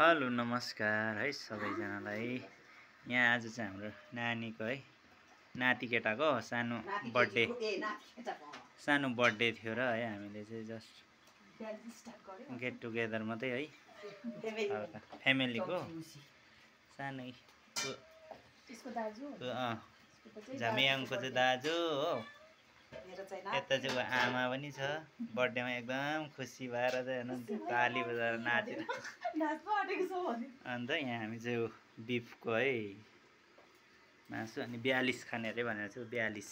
Hello नमस्कार है सबैजनालाई। यहाँ आज चाहिँ हाम्रो नानीको है नाति केटाको सानो बर्थडे थियो र है हामीले चाहिँ जस्ट गेट टुगेदर मात्रै है हल्का फ्यामिलीको सानै झामियाङको चाहिँ दाजु हो, यता चाहिँ आमा पनि छ। बर्थडेमा एकदम खुसी भएर चाहिँ हेर्नु ताली बजाएर नाचेर अन्त यहाँ हामी चाहिँ बिफको है मासु अनि 42 खाने अरे भनेर चाहिँ 42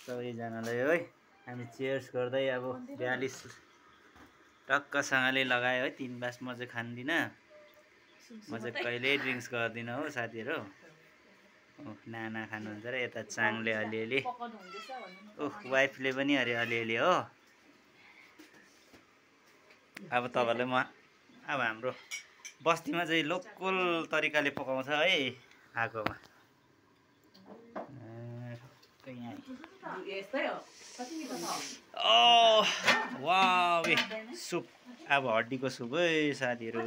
सबैजनालाई है हामी चेयर्स गर्दै अब 42 टक्कसँगले लगायो है। 3 बास म चाहिँ खान्दिनँ, म चाहिँ कहिल्यै ड्रिङ्क्स गर्दिनँ हो साथीहरू। नाना खानुहुन्छ र यता चाङले अलिअलि, वाइफले पनि अरे अलिअलि हो। अब तपाईँहरूले अब हाम्रो बस्तीमा चाहिँ लोकल तरिकाले पकाउँछ है आगोमा। वाह सुप, अब हड्डीको सुप है साथीहरू।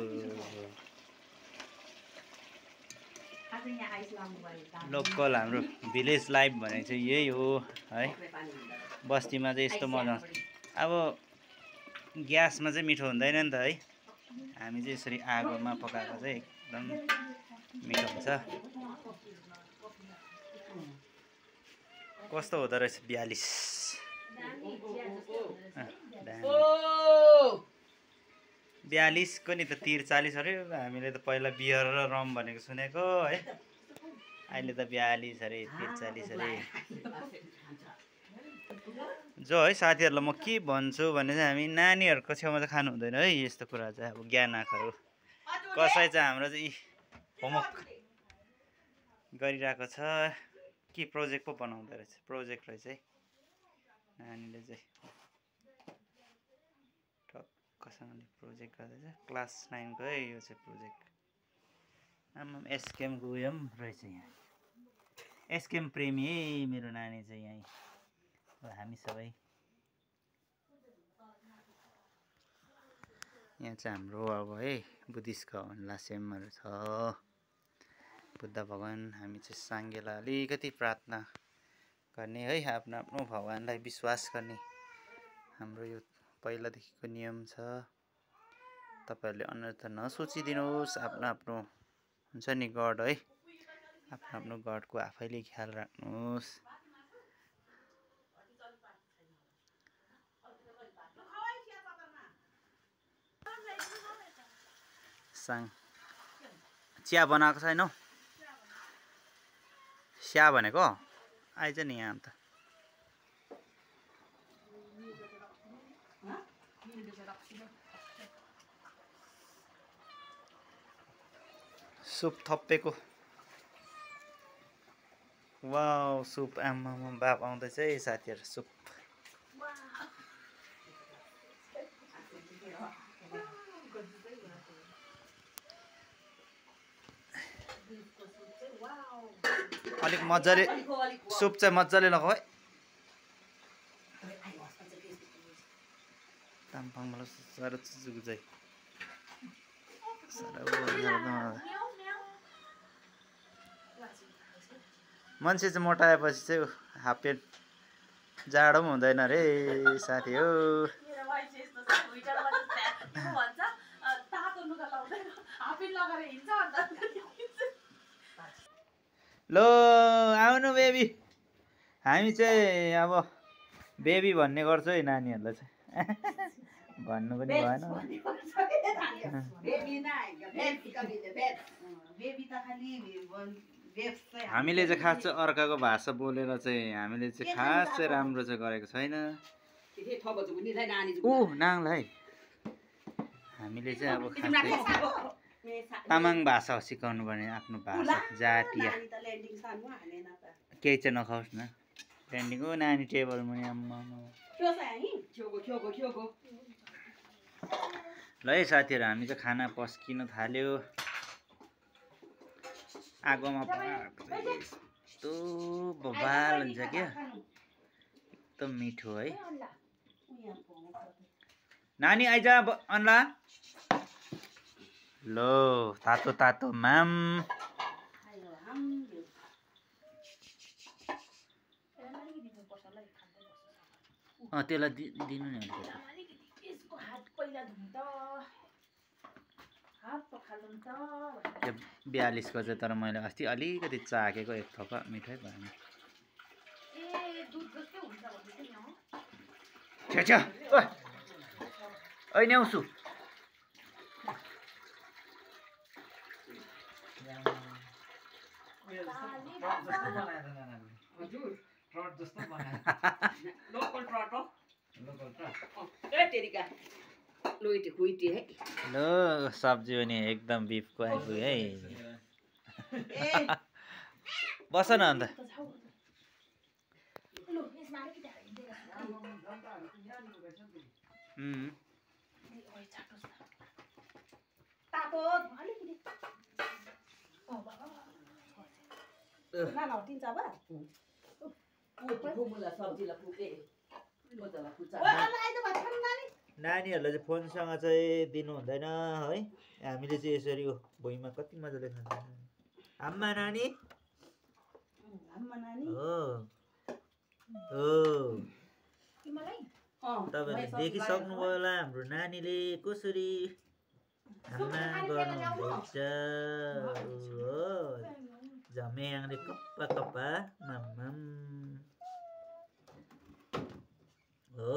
लोकल हाम्रो भिलेज लाइफ भनेको चाहिँ यही हो है। बस्तीमा चाहिँ यस्तो मजा आउँछ। अब ग्यासमा चाहिँ मिठो हुँदैन नि त है, हामी चाहिँ यसरी आगोमा पकाएको चाहिँ एकदम मिठो हुन्छ। कस्तो हुँदो रहेछ 42 को नि त 43 अरे। हामीले त पहिला बियर र रम भनेको सुनेको है, अहिले त 42 अरे 43 अरे। जो है साथीहरूलाई म के भन्छु भने चाहिँ हामी नानीहरूको छेउमा चाहिँ खानु हुँदैन है यस्तो कुरा चाहिँ। अब ज्ञान आँखाहरू कसै चाहिँ हाम्रो चाहिँ होमवर्क गरिरहेको छ कि प्रोजेक्ट पो बनाउँदो रहेछ, प्रोजेक्ट रहेछ है नानीले चाहिँ टक्कसँगले प्रोजेक्ट गर्दैछ। क्लास 9 को है यो चाहिँ प्रोजेक्ट। आमा एसकेएमको उयो पनि रहेछ यहाँ, एसकेएम प्रेमी है मेरो नानी चाहिँ। यहीँ हामी सबै यहाँ चाहिँ हाम्रो अब है बुद्धिस्टको लासेमहरू छ, बुद्ध भगवान। हामी चाहिँ साङ्गेलाई अलिकति प्रार्थना गर्ने है, आफ्नो आफ्नो भगवानलाई विश्वास गर्ने हाम्रो यो पहिलादेखिको नियम छ। तपाईँहरूले अन्यथा नसोचिदिनुहोस्, आफ्नो आफ्नो हुन्छ नि गड है, आफ्नो आफ्नो गडको आफैले ख्याल राख्नुहोस्। चिया बनाएको छैनौ? स्या भनेको आइज नि यहाँ। अन्त सुप थपेको वाउ सुप। आमा बाप आउँदैछ है साथीहरू। सुप अलिक मजाले सुप चाहिँ मजाले लगाऊ है। ताम्पाङबाट साह्रो चुचुको चाहिँ मान्छे चाहिँ मोटाएपछि चाहिँ हाफ पेन्ट जाडो पनि हुँदैन रे साथी हो। लो आउनु बेबी, हामी चाहिँ अब बेबी भन्ने गर्छ है नानीहरूलाई चाहिँ। भन्नु पनि भएन। हामीले चाहिँ खास चाहिँ अर्काको भाषा बोलेर चाहिँ हामीले चाहिँ खास चाहिँ राम्रो चाहिँ गरेको छैन। नाङलाई हामीले चाहिँ अब खास तामाङ भाषा सिकाउनु पर्ने, आफ्नो भाषा जातीय। केही चाहिँ नखाओस् न ट्रेन्डिङको नानी टेबल मुनि। ल है साथीहरू, हामी चाहिँ खाना पस्किन थाल्यो। आगोमा पकाएको यस्तो बबाल हुन्छ क्या, एकदम मिठो है। नानी आइज अन्ला। लो तातो तातो माम त्यसलाई दिनु नि अलिकति 42 को चाहिँ तर मैले अस्ति अलिकति चाखेको एक थोपा मिठाई भएन छ्या ओइ न्याउँछु लो सब्जी पनि एकदम बिफको आइपुग्यो है बस न अन्त नानीहरूलाई चाहिँ फोनसँग चाहिँ दिनु हुँदैन है हामीले चाहिँ यसरी भुइँमा कति मजाले खान्छ आम्मा नानी हो तपाईँले देखिसक्नुभयो होला हाम्रो नानीले कसरी आम्मा गर्नुहुँदैछ हो झम्याङले कप्पा कप्पा माम हो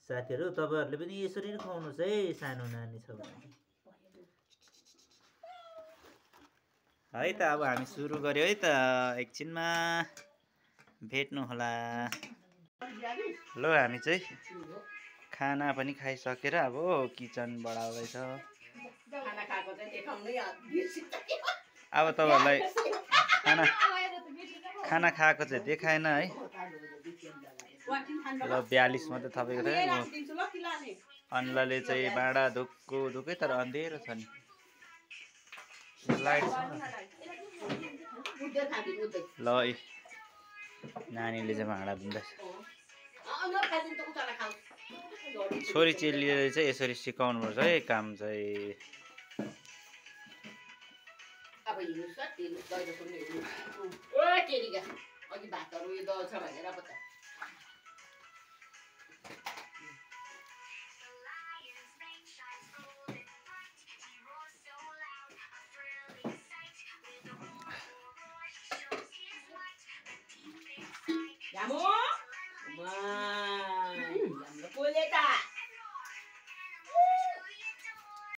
साथीहरू तपाईँहरूले पनि यसरी नै खुवाउनुहोस् है सानो नानी छ भने है त अब हामी सुरु गर्यो है त एकछिनमा भेट्नु होला ल हामी चाहिँ खाना पनि खाइसकेर अब किचन बढाउँदैछ अब तपाईँहरूलाई खाना खाएको चाहिँ देखाएन है ल 42 मात्रै थपेको थियो अन्लाले चाहिँ भाँडा धुक्कै तर अँधेरो छ नि लाइट ल नानीले चाहिँ भाँडा धुँदैछ छोरी चेलीले चाहिँ यसरी सिकाउनु पर्छ है काम चाहिँ अघि भातहरू यो दल्छ भनेर पो त